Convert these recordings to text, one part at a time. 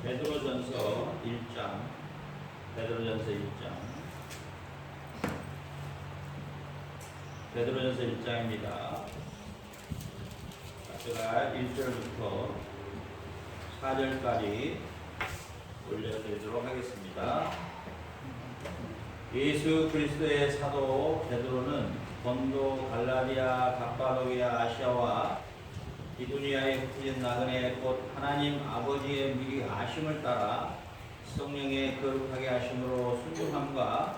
베드로전서 1장, 베드로전서 1장, 베드로전서 1장입니다. 제가 1절부터 4절까지 올려드리도록 하겠습니다. 예수 그리스도의 사도 베드로는 본도, 갈라디아, 갑바도기아, 아시아와 비두니아에 흩어진 나그네 곧 하나님 아버지의 미리 아심을 따라 성령의 거룩하게 하심으로 순종함과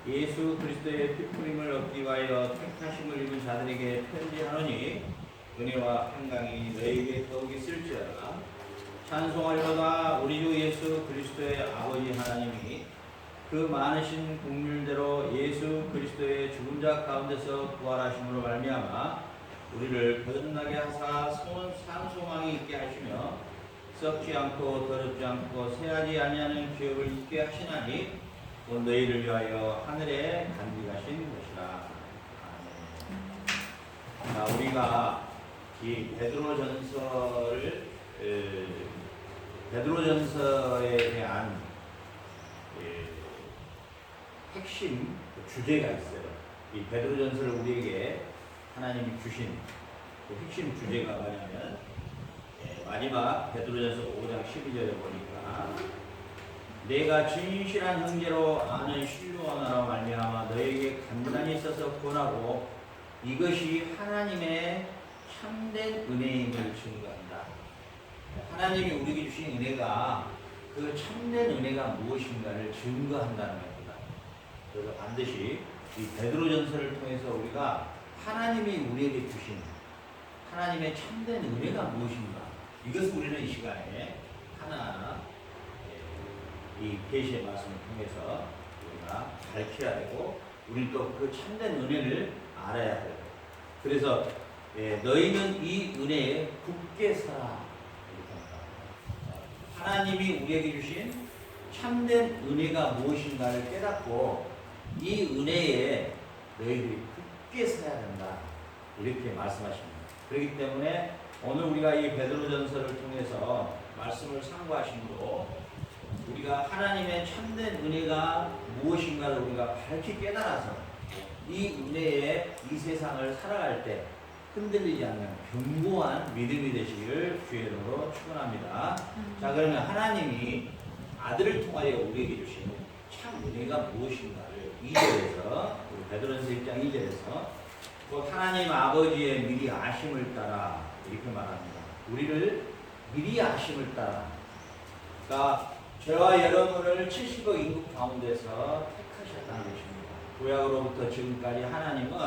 예수 그리스도의 피풀림을 얻기 위하여 택하심을 입은 자들에게 편지하노니 은혜와 평강이 너희에게 더욱 있을지어다. 찬송하리로다. 우리 주 예수 그리스도의 아버지 하나님이 그 많으신 긍휼대로 예수 그리스도의 죽은 자 가운데서 부활하심으로 말미암아 우리를 거듭나게 하사 산소망이 있게 하시며 썩지 않고 더럽지 않고 새하지 아니하는 기업을 있게 하시나니 곧 너희를 위하여 하늘에 간직하신 것이라. 아멘. 우리가 이 베드로전서에 대한 핵심 주제가 있어요. 이 베드로전서를 우리에게 하나님이 주신 그 핵심 주제가 뭐냐면 마지막 베드로전서 5장 12절에 보니까 내가 진실한 형제로 아는 신뢰하나로 말미암아 너에게 간단히 있어서 권하고 이것이 하나님의 참된 은혜임을 증거한다. 하나님이 우리에게 주신 은혜가 그 참된 은혜가 무엇인가를 증거한다는 겁니다. 그래서 반드시 이 베드로전서를 통해서 우리가 하나님이 우리에게 주신 하나님의 참된 은혜가 무엇인가, 이것을 우리는 이 시간에 하나하나 이 계시의 말씀을 통해서 우리가 밝혀야 되고 우리는 또 그 참된 은혜를 알아야 돼요. 그래서 너희는 이 은혜에 굳게 서라, 하나님이 우리에게 주신 참된 은혜가 무엇인가를 깨닫고 이 은혜에 너희들이 굳게 서야 된다, 이렇게 말씀하십니다. 그렇기 때문에 오늘 우리가 이 베드로전서를 통해서 말씀을 상고하심으로 우리가 하나님의 참된 은혜가 무엇인가를 우리가 밝히 깨달아서 이 은혜에 이 세상을 살아갈 때 흔들리지 않는 견고한 믿음이 되시기를 주의 이름으로 축원합니다. 자, 그러면 하나님이 아들을 통하여 우리에게 주신 참 은혜가 무엇인가를 2절에서 우리 베드로전서 1장 2절에서 곧 하나님 아버지의 미리 아심을 따라 이렇게 말합니다. 우리를 미리 아심을 따라, 그러니까 저와 여러분을 70억 인구 가운데서 택하셨다는 것입니다. 구약으로부터 지금까지 하나님은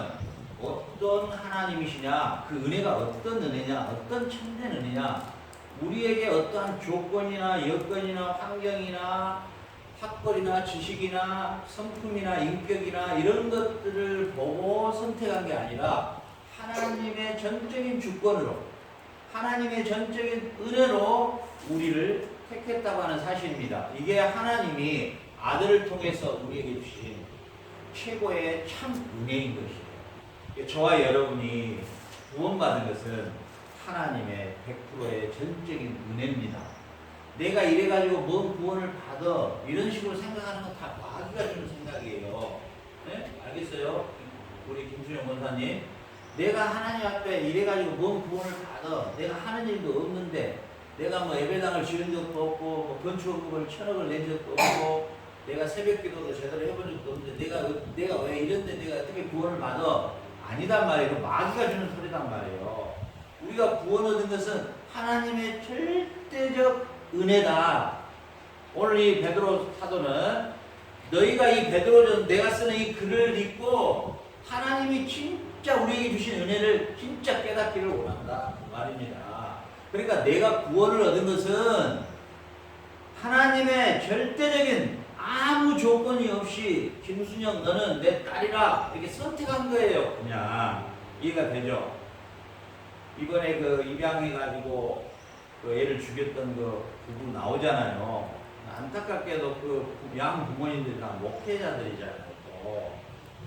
어떤 하나님이시냐, 그 은혜가 어떤 은혜냐, 어떤 참된 은혜냐, 우리에게 어떠한 조건이나 여건이나 환경이나 학벌이나 지식이나 성품이나 인격이나 이런 것들을 보고 선택한 게 아니라 하나님의 전적인 주권으로, 하나님의 전적인 은혜로 우리를 택했다고 하는 사실입니다. 이게 하나님이 아들을 통해서 우리에게 주신 최고의 참 은혜인 것이에요. 저와 여러분이 구원받은 것은 하나님의 100%의 전적인 은혜입니다. 내가 이래가지고 뭔 구원을 받아, 이런 식으로 생각하는 건 다 마귀가 주는 생각이에요. 네? 알겠어요? 우리 김수영 권사님, 내가 하나님 앞에 이래가지고 뭔 구원을 받아, 내가 하는 일도 없는데, 내가 뭐 예배당을 지은 적도 없고, 뭐 건축업을 1,000억을 낸 적도 없고, 내가 새벽기도도 제대로 해본 적도 없는데, 내가 왜 이런데 내가 어떻게 구원을 받아? 아니단 말이에요. 마귀가 주는 소리단 말이에요. 우리가 구원 얻은 것은 하나님의 절대적 은혜다. 오늘 이 베드로 사도는 너희가 이 베드로전 내가 쓰는 이 글을 읽고 하나님이 진짜 우리에게 주신 은혜를 진짜 깨닫기를 원한다, 그 말입니다. 그러니까 내가 구원을 얻은 것은 하나님의 절대적인 아무 조건이 없이 김순영 너는 내 딸이라 이렇게 선택한 거예요. 그냥 이해가 되죠? 이번에 그 입양해가지고 그 애를 죽였던 그 부부 나오잖아요. 안타깝게도 그 양 부모님들이 다 목회자들이잖아요. 또.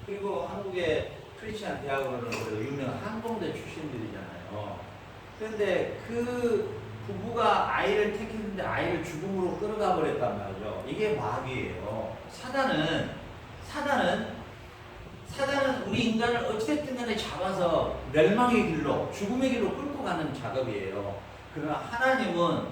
그리고 한국의 크리스찬 대학으로는 유명한 항공대 출신들이잖아요. 그런데 그 부부가 아이를 택했는데 아이를 죽음으로 끌어가 버렸단 말이죠. 이게 마귀예요. 사단은 우리 인간을 어찌됐든 간에 잡아서 멸망의 길로, 죽음의 길로 끌고 가는 작업이에요. 그러나 하나님은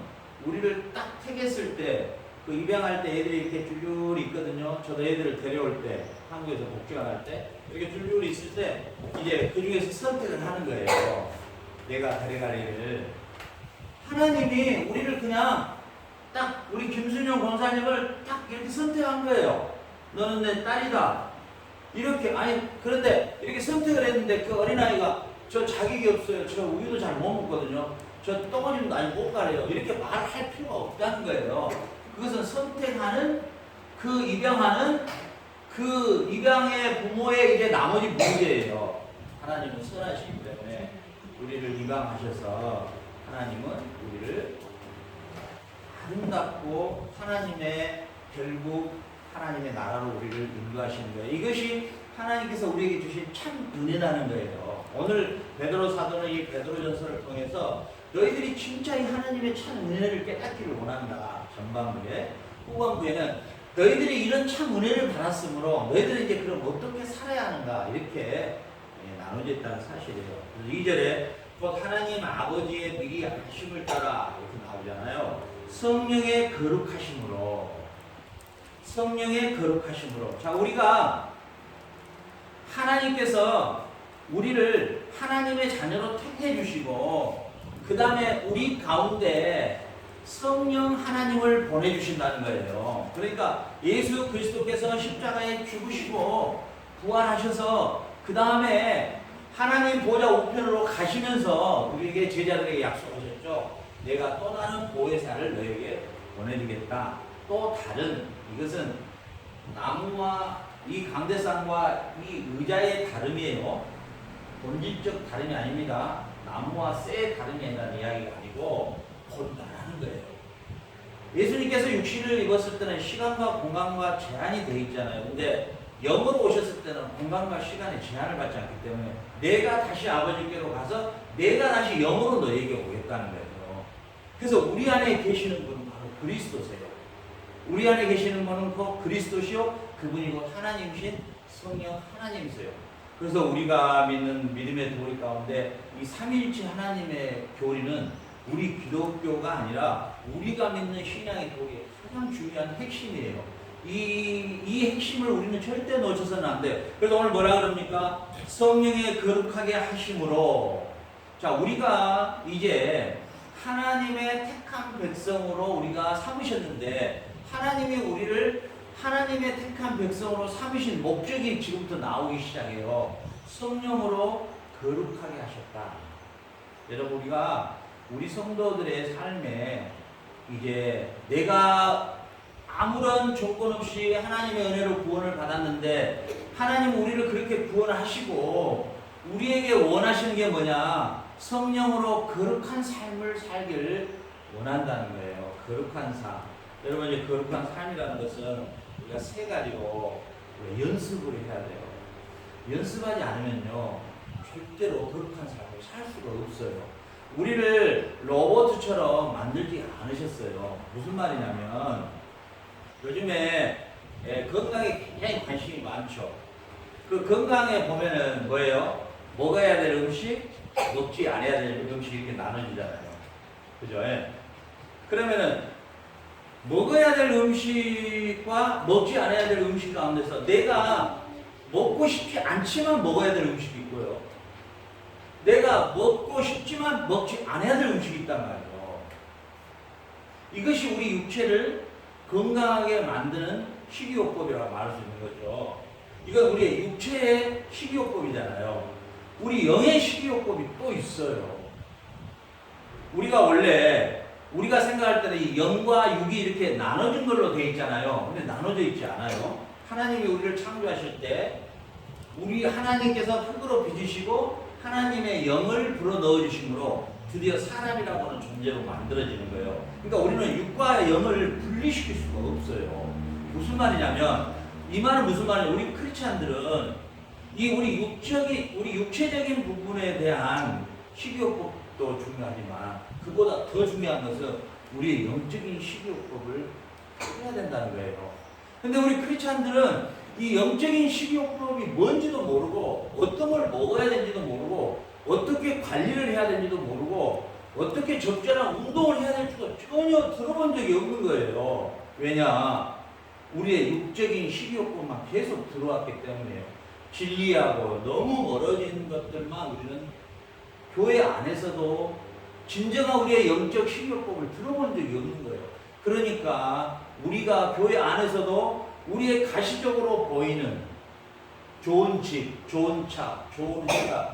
우리를 딱 택했을 때, 그 입양할 때 애들이 이렇게 줄줄이 있거든요. 저도 애들을 데려올 때, 한국에서 복지관 할 때, 이렇게 줄줄이 있을 때, 이제 그 중에서 선택을 하는 거예요. 내가 데려갈 애를. 하나님이 우리를 그냥 딱, 우리 김순영 권사님을 딱 이렇게 선택한 거예요. 너는 내 딸이다. 이렇게, 그런데 이렇게 선택을 했는데 그 어린아이가 저 자격이 없어요. 저 우유도 잘 못 먹거든요. 저 덩어리도 아직 못 가래요. 이렇게 말할 필요가 없다는 거예요. 그것은 선택하는, 입양하는 그 입양의 부모의 이제 나머지 문제예요. 하나님은 선하시기 때문에 우리를 입양하셔서 하나님은 우리를 아름답고 결국 하나님의 나라로 우리를 인도하시는 거예요. 이것이 하나님께서 우리에게 주신 참 은혜라는 거예요. 오늘 베드로 사도는 이 베드로전서를 통해서 너희들이 진짜 이 하나님의 참 은혜를 깨닫기를 원한다. 전반부에. 후반부에는 너희들이 이런 참 은혜를 받았으므로 너희들은 이제 그럼 어떻게 살아야 하는가 이렇게 나눠져 있다는 사실이에요. 그래서 2절에 곧 하나님 아버지의 미리 아심을 따라 이렇게 나오잖아요. 성령의 거룩하심으로. 자, 우리가 하나님께서 우리를 하나님의 자녀로 택해 주시고 그 다음에 우리 가운데 성령 하나님을 보내주신다는 거예요. 그러니까 예수 그리스도께서 십자가에 죽으시고 부활하셔서 그 다음에 하나님 보좌 우편으로 가시면서 우리에게 제자들에게 약속하셨죠. 내가 또 다른 보혜사를 너에게 보내주겠다. 또 다른, 이것은 나무와 이 강대상과 이 의자의 다름이에요. 본질적 다름이 아닙니다. 나무와 쇠의 다름이 아니라는 이야기가 아니고 본다라는 거예요. 예수님께서 육신을 입었을 때는 시간과 공간과 제한이 되어 있잖아요. 근데 영으로 오셨을 때는 공간과 시간에 제한을 받지 않기 때문에 내가 다시 아버지께로 가서 내가 다시 영으로 너에게 오겠다는 거예요. 그래서 우리 안에 계시는 분은 바로 그리스도세요. 우리 안에 계시는 분은 그 그리스도시요 그분이 곧 하나님이신 성령 하나님이세요. 그래서 우리가 믿는 믿음의 도리 가운데 이 삼위일체 하나님의 교리는 우리 기독교가 아니라 우리가 믿는 신앙의 도리의 가장 중요한 핵심이에요. 이 핵심을 우리는 절대 놓쳐서는 안 돼요. 그래서 오늘 뭐라 그럽니까? 성령의 거룩하게 하심으로. 자, 우리가 이제 하나님의 택한 백성으로 우리가 삼으셨는데 하나님이 우리를 하나님의 택한 백성으로 삼으신 목적이 지금부터 나오기 시작해요. 성령으로 거룩하게 하셨다. 여러분, 우리 성도들의 삶에 이제 내가 아무런 조건 없이 하나님의 은혜로 구원을 받았는데 하나님은 우리를 그렇게 구원하시고 우리에게 원하시는 게 뭐냐? 성령으로 거룩한 삶을 살기를 원한다는 거예요. 거룩한 삶. 여러분, 이제 거룩한 삶이라는 것은 우리가 세 가지로 연습을 해야 돼요. 연습하지 않으면요, 절대로 거룩한 삶을 살 수가 없어요. 우리를 로봇처럼 만들지 않으셨어요. 무슨 말이냐면, 요즘에 건강에 굉장히 관심이 많죠. 그 건강에 보면은 뭐예요? 먹어야 될 음식, 먹지 않아야 될 음식 이렇게 나눠지잖아요. 그죠? 그러면은 먹어야 될 음식과 먹지 않아야 될 음식 가운데서 내가 먹고 싶지 않지만 먹어야 될 음식이 있고요. 내가 먹고 싶지만 먹지 않아야 될 음식이 있단 말이에요. 이것이 우리 육체를 건강하게 만드는 식이요법이라고 말할 수 있는 거죠. 이건 우리의 육체의 식이요법이잖아요. 우리 영의 식이요법이 또 있어요. 우리가 생각할 때는 이 영과 육이 이렇게 나눠진 걸로 되어 있잖아요. 근데 나눠져 있지 않아요. 하나님이 우리를 창조하실 때 하나님께서 흙으로 빚으시고 하나님의 영을 불어 넣어주심으로 드디어 사람이라고 하는 존재로 만들어지는 거예요. 그러니까 우리는 육과 영을 분리시킬 수가 없어요. 무슨 말이냐면, 이 말은 무슨 말이냐면, 우리 크리스찬들은 우리 육체적인 부분에 대한 식이요법 식이요법도 중요하지만 그보다 더 중요한 것은 우리의 영적인 식이요법을 해야 된다는 거예요. 근데 우리 크리스찬들은 이 영적인 식이요법이 뭔지도 모르고 어떤 걸 먹어야 되는지도 모르고 어떻게 관리를 해야 되는지도 모르고 어떻게 적절한 운동을 해야 될지도 전혀 들어본 적이 없는 거예요. 왜냐? 우리의 육적인 식이요법만 계속 들어왔기 때문에요. 진리하고 너무 멀어진 것들만 우리는 교회 안에서도 진정한 우리의 영적 식이요법을 들어본 적이 없는 거예요. 그러니까 우리가 교회 안에서도 우리의 가시적으로 보이는 좋은 집, 좋은 차, 좋은 회사,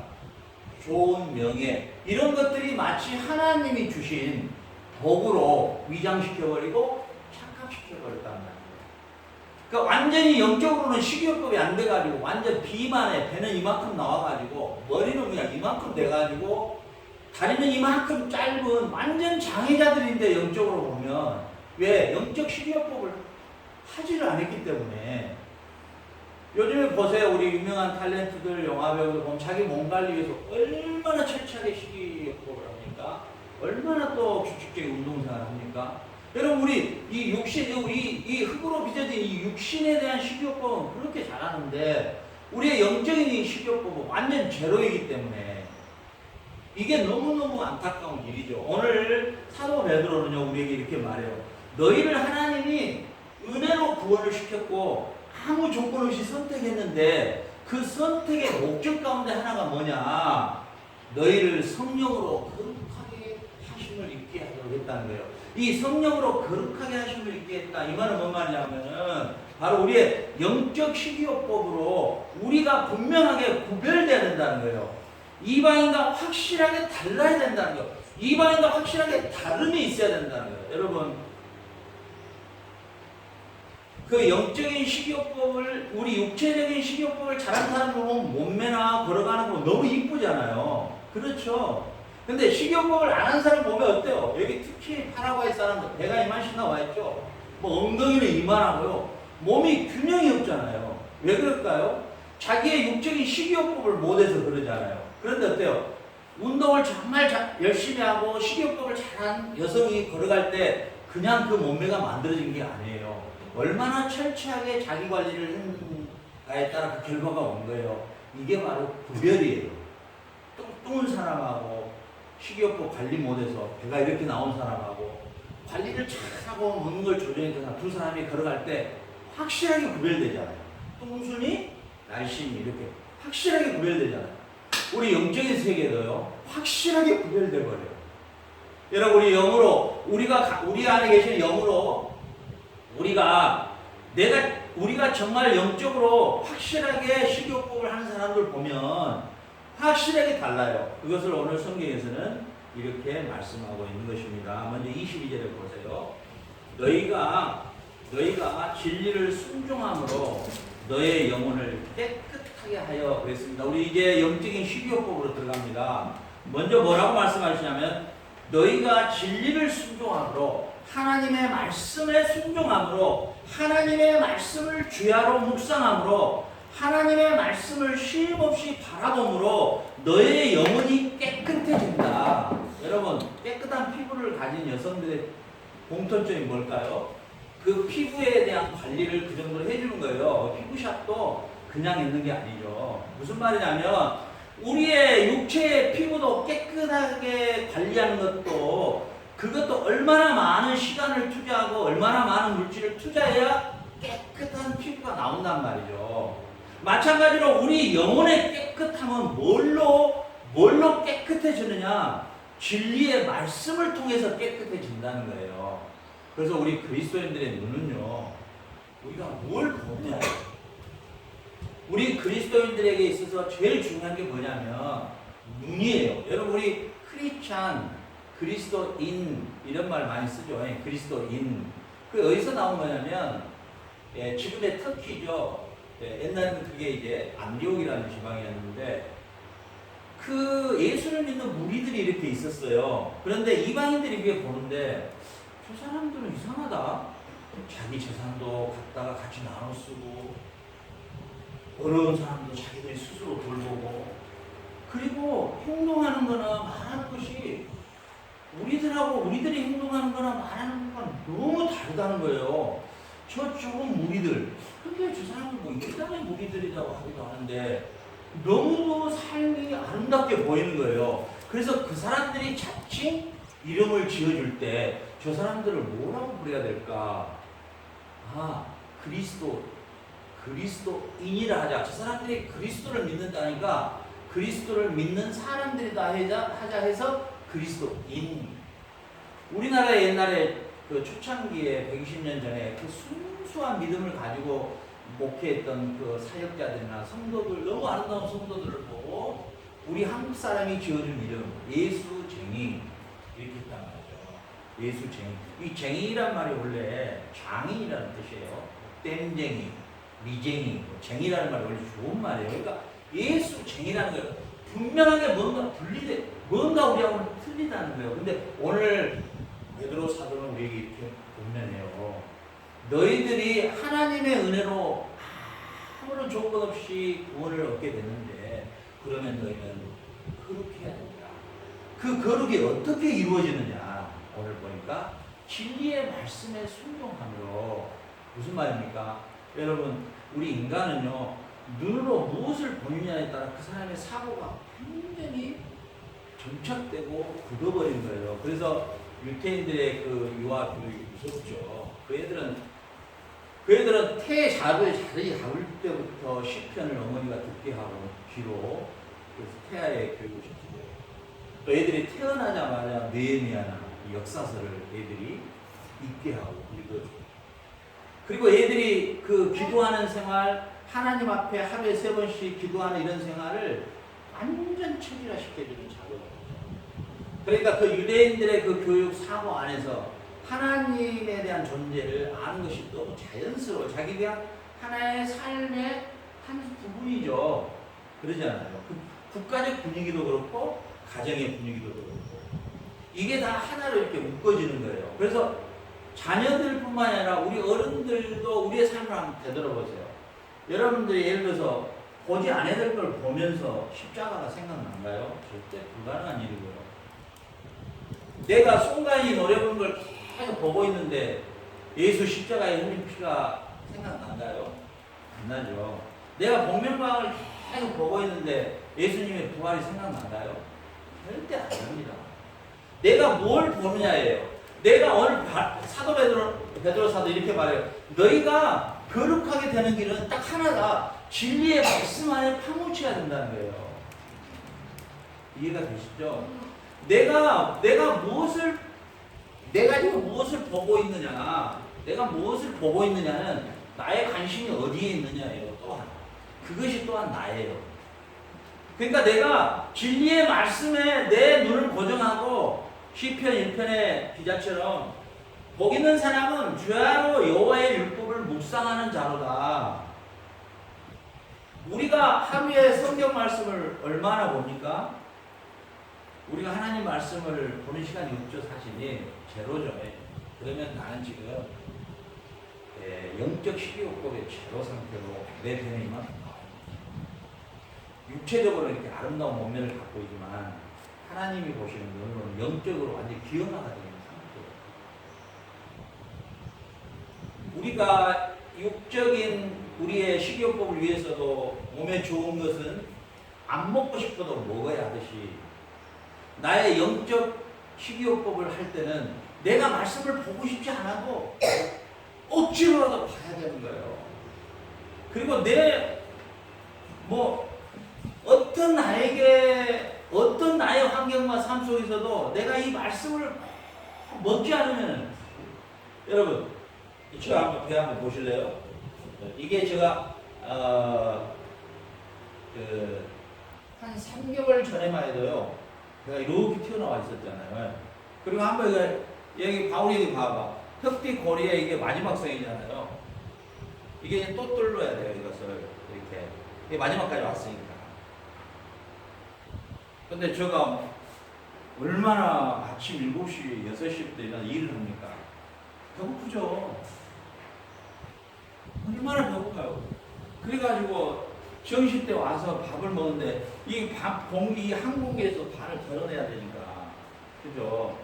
좋은 명예 이런 것들이 마치 하나님이 주신 복으로 위장시켜버리고 착각시켜버렸단 말이에요. 그러니까 완전히 영적으로는 식이요법이 안 돼가지고 완전 비만에 배는 이만큼 나와가지고 머리는 그냥 이만큼 돼가지고 다리는 이만큼 짧은 완전 장애자들인데 영적으로 보면 왜? 영적 식이요법을 하지를 않았기 때문에. 요즘에 보세요. 우리 유명한 탤런트들, 영화배우들 보면 자기 몸 관리 위해서 얼마나 철저하게 식이요법을 합니까? 얼마나 또 규칙적인 운동생활을 합니까? 여러분 우리 이 육신, 우리 이 흙으로 빚어진 이 육신에 대한 식이요법은 그렇게 잘하는데 우리의 영적인 식이요법은 완전 제로이기 때문에 이게 너무너무 안타까운 일이죠. 오늘 사도 베드로는요 우리에게 이렇게 말해요. 너희를 하나님이 은혜로 구원을 시켰고 아무 조건 없이 선택했는데 그 선택의 목적 가운데 하나가 뭐냐? 너희를 성령으로 거룩하게 하심을 입게 하도록 했다는 거예요. 이 성령으로 거룩하게 하심을 입게 했다. 이 말은 뭔 말이냐면은 바로 우리의 영적 식이요법으로 우리가 분명하게 구별돼야 된다는 거예요. 이방인과 확실하게 달라야 된다는 거예요. 이방인과 확실하게 다름이 있어야 된다는 거예요. 여러분 그 영적인 식이요법을 우리 육체적인 식이요법을 잘하는 사람 보면 몸매나 걸어가는 거 너무 이쁘잖아요. 그렇죠. 근데 식이요법을 안 하는 사람 보면 어때요? 여기 특히 파라과이 사람들 배가 이만씩 나와 있죠. 뭐 엉덩이는 이만하고요. 몸이 균형이 없잖아요. 왜 그럴까요? 자기의 육적인 식이요법을 못해서 그러잖아요. 그런데 어때요? 운동을 정말 열심히 하고 식이요법을 잘한 여성이 걸어갈 때 그냥 그 몸매가 만들어진 게 아니에요. 얼마나 철저하게 자기 관리를 했는가에 따라 그 결과가 온 거예요. 이게 바로 구별이에요. 뚱뚱한 사람하고 식이요법 관리 못해서 배가 이렇게 나온 사람하고 관리를 잘하고 먹는 걸 조정해서 두 사람이 걸어갈 때 확실하게 구별되잖아요. 뚱순이, 날씬이 이렇게 확실하게 구별되잖아요. 우리 영적인 세계도요 확실하게 구별돼 버려요. 여러분 우리 영으로 우리 안에 계신 영으로 우리가 정말 영적으로 확실하게 식이요법을 하는 사람들 보면 확실하게 달라요. 그것을 오늘 성경에서는 이렇게 말씀하고 있는 것입니다. 먼저 22절에 보세요. 너희가 진리를 순종함으로 너의 영혼을 깨끗하게 하여 그랬습니다. 우리 이제 영적인 식이요법으로 들어갑니다. 먼저 뭐라고 말씀하시냐면 너희가 진리를 순종함으로 하나님의 말씀에 순종함으로 하나님의 말씀을 주야로 묵상함으로 하나님의 말씀을 쉼없이 바라봄으로 너의 영혼이 깨끗해진다. 여러분 깨끗한 피부를 가진 여성들의 공통점이 뭘까요? 그 피부에 대한 관리를 그 정도로 해주는 거예요. 피부샵도 그냥 있는 게 아니죠. 무슨 말이냐면 우리의 육체의 피부도 깨끗하게 관리하는 것도 그것도 얼마나 많은 시간을 투자하고 얼마나 많은 물질을 투자해야 깨끗한 피부가 나온단 말이죠. 마찬가지로 우리 영혼의 깨끗함은 뭘로 깨끗해지느냐? 진리의 말씀을 통해서 깨끗해진다는 거예요. 그래서 우리 그리스도인들의 눈은요, 우리가 뭘 보느냐? 우리 그리스도인들에게 있어서 제일 중요한 게 뭐냐면 눈이에요. 여러분 우리 크리스찬, 그리스도인 이런 말 많이 쓰죠. 그리스도인. 그 어디서 나온 거냐면 지금의 터키죠. 옛날에는 그게 이제 안디옥이라는 지방이었는데 그 예수를 믿는 무리들이 이렇게 있었어요. 그런데 이방인들이 이게 보는데 저 사람들은 이상하다. 자기 재산도 갖다가 같이 나눠 쓰고 어려운 사람도 자기들이 스스로 돌보고 그리고 행동하는 거나 말하는 것이 우리들이 행동하는 거나 말하는 거나 너무 다르다는 거예요. 저 좁은 무리들, 근데 저 사람은 뭐 이단의 무리들이라고 하기도 하는데 너무도 삶이 아름답게 보이는 거예요. 그래서 그 사람들이 자칭 이름을 지어줄 때 저 사람들을 뭐라고 부려야 될까? 아, 그리스도인이라 하자. 저 사람들이 그리스도를 믿는다니까 그리스도를 믿는 사람들이다 하자 해서 그리스도인. 우리나라 옛날에 그 초창기에 120년 전에 그 순수한 믿음을 가지고 목회했던 그 사역자들이나 성도들, 너무 아름다운 성도들을 보고 우리 한국 사람이 지어준 이름 예수쟁이 이렇게 했단 말이죠. 예수쟁이. 이 쟁이란 말이 원래 장인이라는 뜻이에요. 땜쟁이, 미쟁이, 쟁이라는 말이 원래 좋은 말이에요. 그러니까 예수쟁이라는 거예요. 분명하게 뭔가 우리하고는 틀리다는 거예요. 근데 오늘 베드로 사도는 우리에게 이렇게 권면해요. 너희들이 하나님의 은혜로 아무런 조건 없이 구원을 얻게 됐는데 그러면 너희는 거룩해야 된다. 그 거룩이 어떻게 이루어지느냐? 오늘 보니까 진리의 말씀에 순종함으로. 무슨 말입니까? 여러분, 우리 인간은요, 눈으로 무엇을 보느냐에 따라 그 사람의 사고가 완전히 정착되고 굳어버린 거예요. 그래서 유태인들의 그 유아 교육이 무섭죠. 그 애들은 자리 잡을 때부터 시편을 어머니가 듣게 하고 귀로, 그래서 태아의 교육을 시키고, 또 애들이 태어나자마자 느헤미야나 역사서를 애들이 읽게 하고 읽어주고, 그리고 애들이 그 기도하는 생활, 하나님 앞에 하루에 3번씩 기도하는 이런 생활을 완전 체질화시켜주는 작업입니다. 그러니까 그 유대인들의 그 교육 사고 안에서 하나님에 대한 존재를 아는 것이 너무 자연스러워. 자기 그냥 하나의 삶의 한 부분이죠. 그러지 않아요? 그 국가적 분위기도 그렇고 가정의 분위기도 그렇고 이게 다 하나로 이렇게 묶어지는 거예요. 그래서 자녀들뿐만 아니라 우리 어른들도 우리의 삶을 한번 되돌아보세요. 여러분들이 예를 들어서 보지 않아야 될 걸 보면서 십자가가 생각난가요? 절대 불가능한 일이고요. 내가 송가인이 노래 부른 걸 계속 보고 있는데 예수 십자가에 흘린 피가 생각난가요? 안 나죠. 내가 복면가왕을 계속 보고 있는데 예수님의 부활이 생각난가요? 절대 안 납니다. 내가 뭘 보느냐예요. 내가 오늘 사도 베드로 사도 이렇게 말해요. 너희가 거룩하게 되는 길은 딱 하나다. 진리의 말씀 안에 파묻혀야 된다는 거예요. 이해가 되시죠? 내가 지금 무엇을 보고 있느냐, 내가 무엇을 보고 있느냐는 나의 관심이 어디에 있느냐예요. 또한 그것이 또한 나예요. 그러니까 내가 진리의 말씀에 내 눈을 고정하고 시편 1편의 기자처럼 복 있는 사람은 주야로 여호와의 율법을 묵상하는 자로다. 우리가 하루에 성경 말씀을 얼마나 봅니까? 우리가 하나님 말씀을 보는 시간이 없죠. 사실이 제로죠. 그러면 나는 지금 영적 식이요법의 제로 상태로 내 편에 이만큼 육체적으로 이렇게 아름다운 몸매를 갖고 있지만 하나님이 보시는 눈으로는 영적으로 완전히 기형아가 되는 상태예요. 우리가 육적인 우리의 식이요법을 위해서도 몸에 좋은 것은 안 먹고 싶어도 먹어야 하듯이 나의 영적 식이요법을 할 때는 내가 말씀을 보고 싶지 않아도 억지로라도 봐야 되는 거예요. 그리고 어떤 나의 환경과 삶 속에서도 내가 이 말씀을 먹지 않으면, 여러분, 제가 한번 배 한번 보실래요? 이게 제가 한 3개월 전에만 해도요, 제가 이렇게 튀어나와 있었잖아요. 그리고 한번 여기 바울이 봐봐. 흑띠 고리에 이게 마지막 성이잖아요. 이게 또 뚫어야 돼요, 이것을. 이렇게. 이게 마지막까지 왔으니까. 근데 제가 얼마나 아침 7시, 6시부터 일어나서 일을 합니까? 배고프죠? 얼마나 배고파요. 그래가지고 정시 때 와서 밥을 먹는데 이 항공기에서 발을 덜어내야 되니까, 그죠?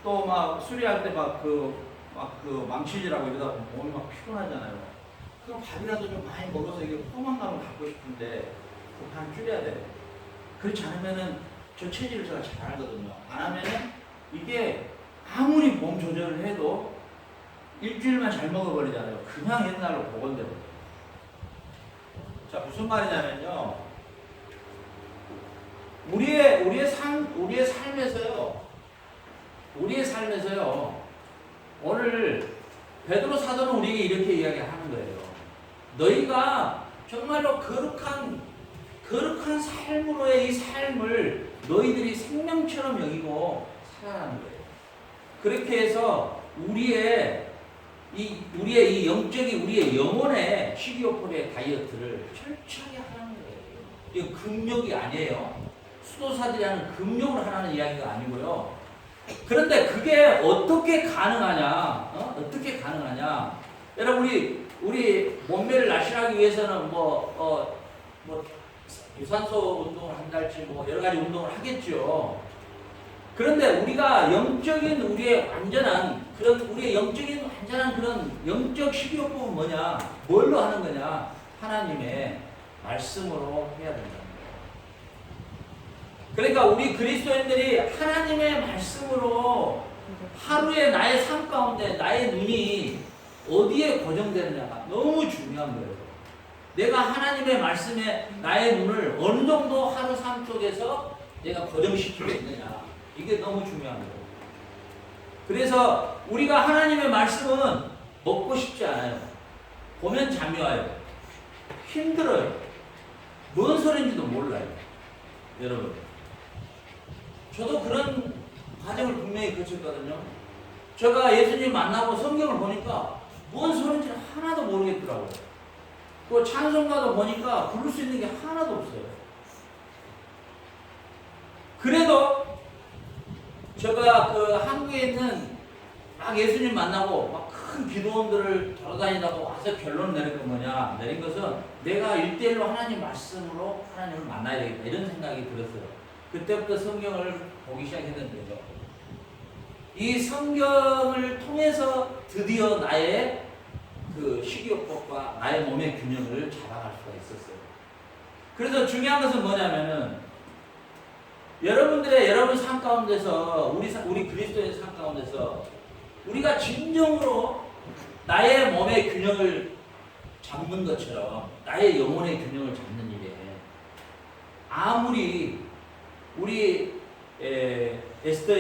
또 막 수리할 때 그 망치질하고 이러다 보면 몸이 막 피곤하잖아요. 그럼 밥이라도 좀 많이 먹어서 이게 포만감을 갖고 싶은데 반 줄여야 돼. 그렇지 않으면은 저 체질을 제가 잘 알거든요. 안 하면은 이게 아무리 몸 조절을 해도 일주일만 잘 먹어버리잖아요. 그냥 옛날로 복원돼버려요. 자, 무슨 말이냐면요. 우리의 삶에서요. 오늘 베드로 사도는 우리에게 이렇게 이야기하는 거예요. 너희가 정말로 거룩한 삶으로의 이 삶을 너희들이 생명처럼 여기고 살아가는 거예요. 그렇게 해서 우리의 이 영적인 우리의 영혼의 식이요법의 다이어트를 철저하게 하라는 거예요. 이거 금욕이 아니에요. 수도사들이 하는 금욕을 하라는 이야기가 아니고요. 그런데 그게 어떻게 가능하냐? 어떻게 가능하냐? 여러분 우리 몸매를 날씬하기 위해서는 유산소 운동을 한달치 여러 가지 운동을 하겠죠. 그런데 우리가 우리의 영적인 완전한 그런 영적 식이요법은 뭐냐? 뭘로 하는 거냐? 하나님의 말씀으로 해야 된다는 거예요. 그러니까 우리 그리스도인들이 하나님의 말씀으로 하루에 나의 삶 가운데 나의 눈이 어디에 고정되느냐가 너무 중요한 거예요. 내가 하나님의 말씀에 나의 눈을 어느 정도 하루 삶 속에서 내가 고정시키고 있느냐. 이게 너무 중요한 거예요. 그래서 우리가 하나님의 말씀은 먹고 싶지 않아요. 보면 잠이 와요. 힘들어요. 뭔 소리인지도 몰라요. 여러분. 저도 그런 과정을 분명히 거쳤거든요. 제가 예수님 만나고 성경을 보니까 뭔 소리인지 하나도 모르겠더라고요. 또 찬송가도 보니까 부를 수 있는 게 하나도 없어요. 그래도 제가 그 한국에 있는 막 예수님 만나고 막 큰 기도원들을 돌아다니다가 와서 결론 내린 것은 내가 1대1로 하나님 말씀으로 하나님을 만나야 되겠다 이런 생각이 들었어요. 그때부터 성경을 보기 시작했는데요. 이 성경을 통해서 드디어 나의 그 식이요법과 나의 몸의 균형을 잡아갈 수가 있었어요. 그래서 중요한 것은 뭐냐면은 여러분 삶 가운데서 우리 그리스도의 삶 가운데서 우리가 진정으로 나의 몸의 균형을 잡는 것처럼 나의 영혼의 균형을 잡는 일에 아무리 우리 에스더